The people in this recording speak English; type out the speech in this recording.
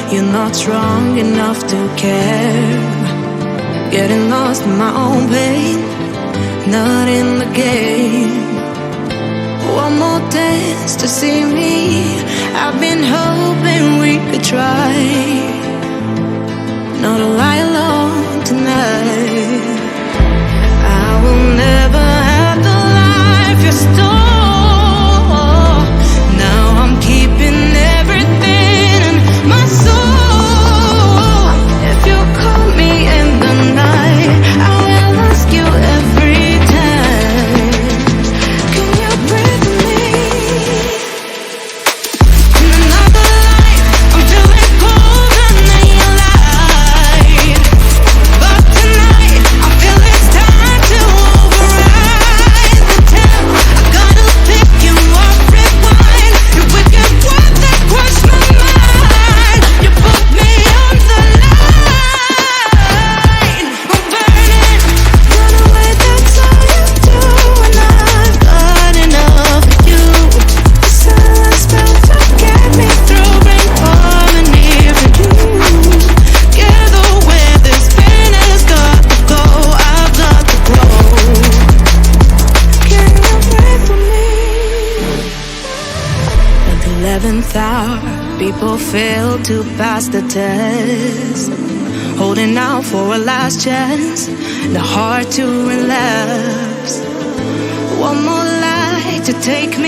You're not strong enough to care. Getting lost in my own pain, not in the game. One more dance to see me. I've been hoping we could try not to lie alone tonight. I will never have the life you stole. Now I'm keeping everything in my soul. If you call me in the night, I will ask you every time, can you breathe with me? In another life, I'm feeling colder than your light. But tonight, I feel it's time to override the temp. I gotta pick you up, rewind. Your wicked words that crush my mind. You put me on the line. I'm burning, run away, that's all you do. And I've got enough of you. The silence spell to get me through. Bring harmony for you. Together where this pain has got to go, I've got to grow. Can you pray for me? At the 11th hour, people fail to pass the test. Holding out for a last chance, the heart to relapse. One more light to take me